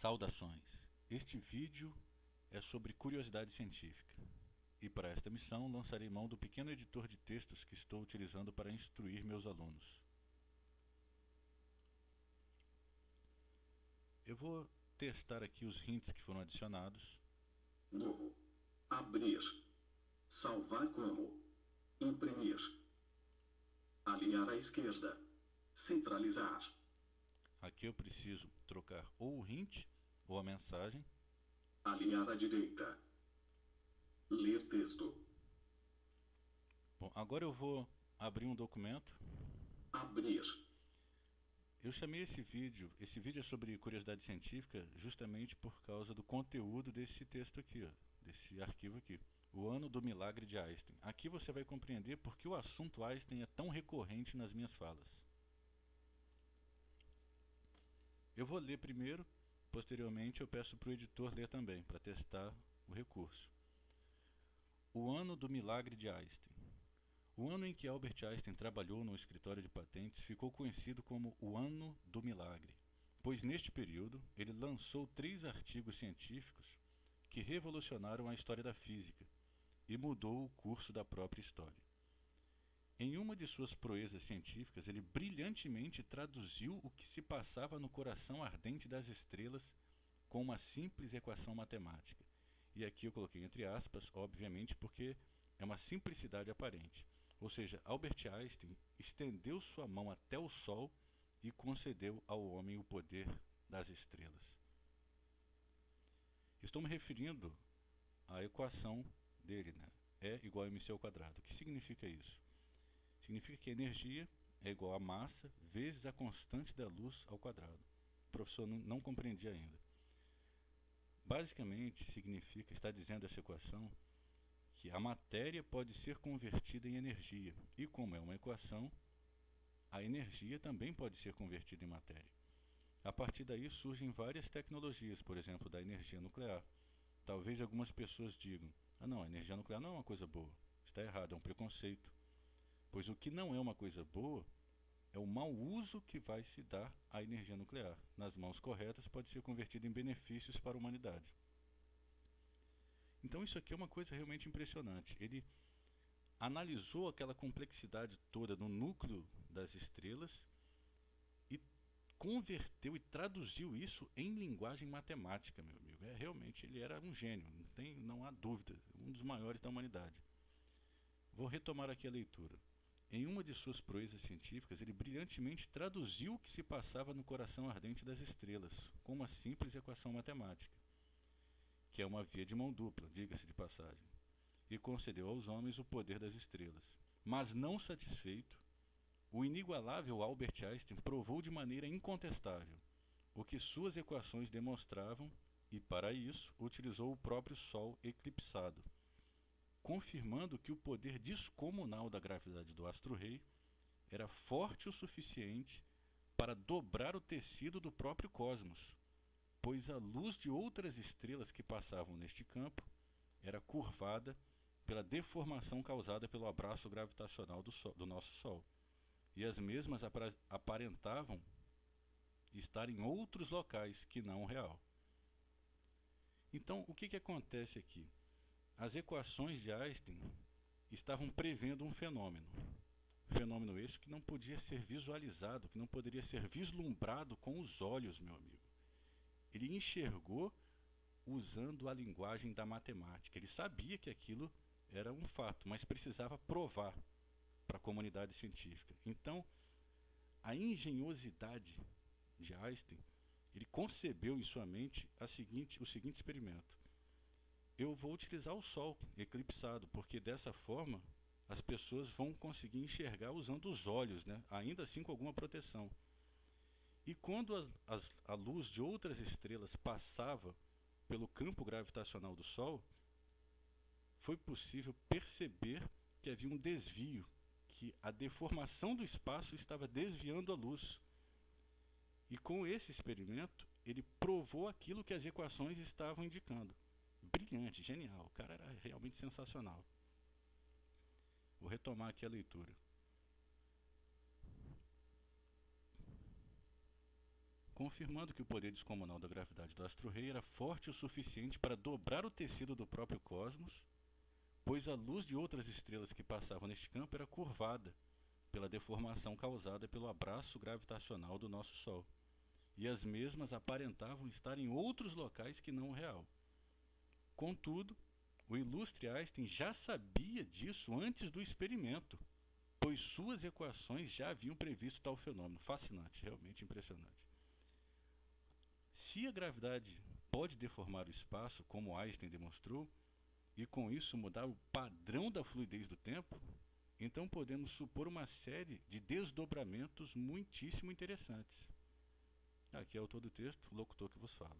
Saudações! Este vídeo é sobre curiosidade científica e para esta missão lançarei mão do pequeno editor de textos que estou utilizando para instruir meus alunos. Eu vou testar aqui os hints que foram adicionados. Novo. Abrir. Salvar como. Imprimir. Alinhar à esquerda. Centralizar. Aqui eu preciso trocar ou o hint ou a mensagem. Alinhar à direita. Ler texto. Bom, agora eu vou abrir um documento. Abrir. Eu chamei esse vídeo é sobre curiosidade científica justamente por causa do conteúdo desse texto aqui, ó, desse arquivo aqui. O ano do milagre de Einstein. Aqui você vai compreender por que o assunto Einstein é tão recorrente nas minhas falas. Eu vou ler primeiro, posteriormente eu peço para o editor ler também, para testar o recurso. O ano do milagre de Einstein. O ano em que Albert Einstein trabalhou no escritório de patentes ficou conhecido como o Ano do Milagre, pois neste período ele lançou 3 artigos científicos que revolucionaram a história da física e mudou o curso da própria história. Em uma de suas proezas científicas, ele brilhantemente traduziu o que se passava no coração ardente das estrelas com uma simples equação matemática. E aqui eu coloquei entre aspas, obviamente, porque é uma simplicidade aparente. Ou seja, Albert Einstein estendeu sua mão até o Sol e concedeu ao homem o poder das estrelas. Estou me referindo à equação dele, né? E igual a mc ao quadrado. O que significa isso? Significa que a energia é igual a massa vezes a constante da luz ao quadrado. O professor não compreendia ainda. Basicamente, está dizendo essa equação que a matéria pode ser convertida em energia, e como é uma equação, a energia também pode ser convertida em matéria. A partir daí surgem várias tecnologias, por exemplo, da energia nuclear. Talvez algumas pessoas digam, não, a energia nuclear não é uma coisa boa. Está errado, é um preconceito. Pois o que não é uma coisa boa é o mau uso que vai se dar à energia nuclear. Nas mãos corretas pode ser convertida em benefícios para a humanidade. Então isso aqui é uma coisa realmente impressionante. Ele analisou aquela complexidade toda no núcleo das estrelas e converteu e traduziu isso em linguagem matemática, meu amigo. Realmente ele era um gênio, não há dúvida, um dos maiores da humanidade. Vou retomar aqui a leitura. Em uma de suas proezas científicas, ele brilhantemente traduziu o que se passava no coração ardente das estrelas, com uma simples equação matemática, que é uma via de mão dupla, diga-se de passagem, e concedeu aos homens o poder das estrelas. Mas não satisfeito, o inigualável Albert Einstein provou de maneira incontestável o que suas equações demonstravam e, para isso, utilizou o próprio Sol eclipsado, confirmando que o poder descomunal da gravidade do astro-rei era forte o suficiente para dobrar o tecido do próprio cosmos, pois a luz de outras estrelas que passavam neste campo era curvada pela deformação causada pelo abraço gravitacional do nosso Sol, e as mesmas aparentavam estar em outros locais que não o real. Então, o que acontece aqui? As equações de Einstein estavam prevendo um fenômeno. Fenômeno esse que não podia ser visualizado, que não poderia ser vislumbrado com os olhos, meu amigo. Ele enxergou usando a linguagem da matemática. Ele sabia que aquilo era um fato, mas precisava provar para a comunidade científica. Então, a engenhosidade de Einstein, ele concebeu em sua mente o seguinte experimento. Eu vou utilizar o Sol eclipsado, porque dessa forma as pessoas vão conseguir enxergar usando os olhos, né? Ainda assim com alguma proteção. E quando a luz de outras estrelas passava pelo campo gravitacional do Sol, foi possível perceber que havia um desvio, que a deformação do espaço estava desviando a luz. E com esse experimento, ele provou aquilo que as equações estavam indicando. Brilhante, genial, o cara era realmente sensacional. Vou retomar aqui a leitura. confirmando que o poder descomunal da gravidade do astro-rei era forte o suficiente para dobrar o tecido do próprio cosmos, pois a luz de outras estrelas que passavam neste campo era curvada pela deformação causada pelo abraço gravitacional do nosso Sol, e as mesmas aparentavam estar em outros locais que não o real. Contudo, o ilustre Einstein já sabia disso antes do experimento, pois suas equações já haviam previsto tal fenômeno. Fascinante, realmente impressionante. Se a gravidade pode deformar o espaço, como Einstein demonstrou, e com isso mudar o padrão da fluidez do tempo, então podemos supor uma série de desdobramentos muitíssimo interessantes. Aqui é o autor do texto, o locutor que vos fala.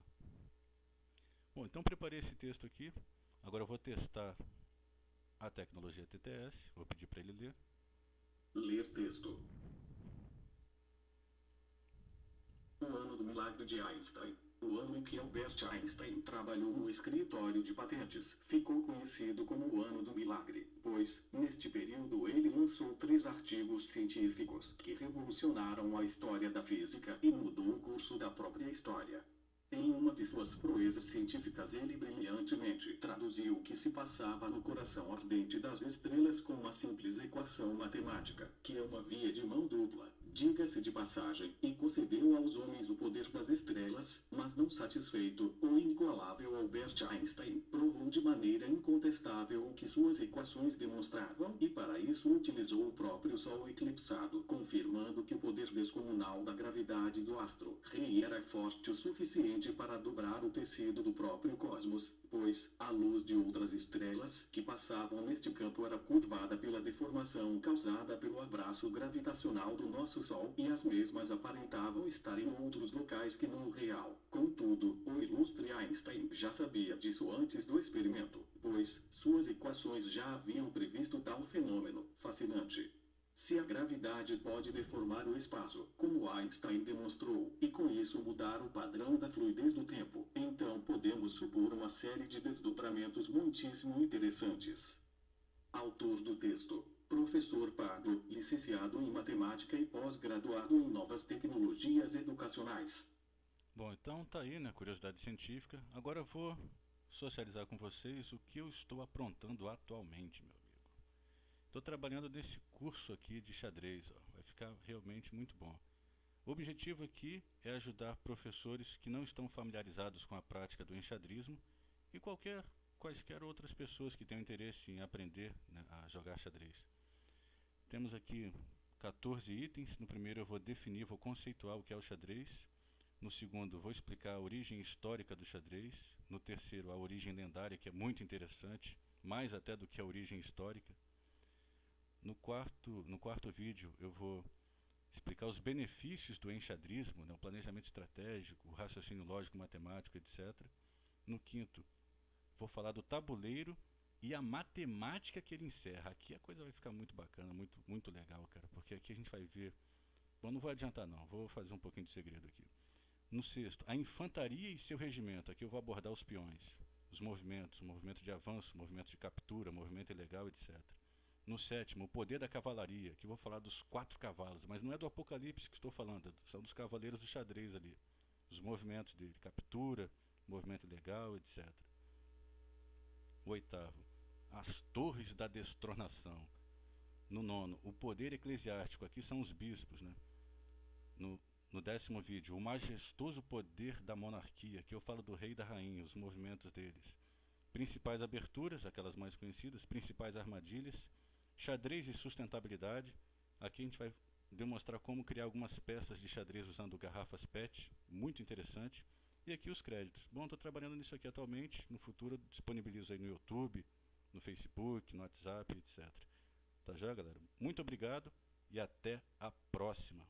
Bom, então preparei esse texto aqui. Agora eu vou testar a tecnologia TTS. Vou pedir para ele ler. Ler texto. O ano do milagre de Einstein. O ano em que Albert Einstein trabalhou no escritório de patentes ficou conhecido como o ano do milagre, pois, neste período ele lançou 3 artigos científicos que revolucionaram a história da física e mudou o curso da própria história. Em uma de suas proezas científicas, ele brilhantemente traduziu o que se passava no coração ardente das estrelas com uma simples equação matemática, que é uma via de mão dupla, diga-se de passagem, e concedeu aos homens o poder das estrelas, mas não satisfeito, o inigualável Albert Einstein provou de maneira incontestável o que suas equações demonstravam, e para isso utilizou o próprio Sol eclipsado, confirmando que o poder descomunal da gravidade do astro-rei era forte o suficiente para dobrar o tecido do próprio cosmos, pois a luz de outras estrelas que passavam neste campo era curvada pela deformação causada pelo abraço gravitacional do nosso Sol, e as mesmas aparentavam estar em outros locais que no real. Contudo, o ilustre Einstein já sabia disso antes do experimento, pois suas equações já haviam previsto tal fenômeno. Fascinante. Se a gravidade pode deformar o espaço, como Einstein demonstrou, e com isso mudar o padrão da fluidez do tempo, então podemos supor uma série de desdobramentos muitíssimo interessantes. Autor do texto: Professor Pablo, licenciado em Matemática e pós-graduado em Novas Tecnologias Educacionais. Bom, então tá aí, né? Curiosidade científica. Agora eu vou socializar com vocês o que eu estou aprontando atualmente, meu amigo. Estou trabalhando nesse curso aqui de xadrez, ó. Vai ficar realmente muito bom. O objetivo aqui é ajudar professores que não estão familiarizados com a prática do enxadrismo e quaisquer outras pessoas que tenham interesse em aprender, né, a jogar xadrez. Temos aqui 14 itens. No primeiro eu vou definir, vou conceituar o que é o xadrez. No segundo, vou explicar a origem histórica do xadrez. No terceiro, a origem lendária, que é muito interessante, mais até do que a origem histórica. No quarto vídeo, eu vou explicar os benefícios do enxadrismo, né, o planejamento estratégico, o raciocínio lógico, matemático, etc. No quinto, vou falar do tabuleiro e a matemática que ele encerra. Aqui a coisa vai ficar muito bacana, muito, muito legal, cara, porque aqui a gente vai ver... Bom, não vou adiantar não, vou fazer um pouquinho de segredo aqui. No sexto, a infantaria e seu regimento. Aqui eu vou abordar os peões, os movimentos, o movimento de avanço, o movimento de captura, o movimento ilegal, etc. No sétimo, o poder da cavalaria. Aqui eu vou falar dos 4 cavalos, mas não é do Apocalipse que estou falando, são dos cavaleiros do xadrez ali. Os movimentos de captura, movimento ilegal, etc. O oitavo, as torres da destronação. No nono, o poder eclesiástico. Aqui são os bispos, né? No décimo vídeo, o majestoso poder da monarquia. Aqui eu falo do rei e da rainha, os movimentos deles. Principais aberturas, aquelas mais conhecidas. Principais armadilhas. Xadrez e sustentabilidade. Aqui a gente vai demonstrar como criar algumas peças de xadrez usando garrafas PET. Muito interessante. E aqui os créditos. Bom, estou trabalhando nisso aqui atualmente. No futuro disponibilizo aí no YouTube, no Facebook, no WhatsApp, etc. Tá já, galera? Muito obrigado e até a próxima.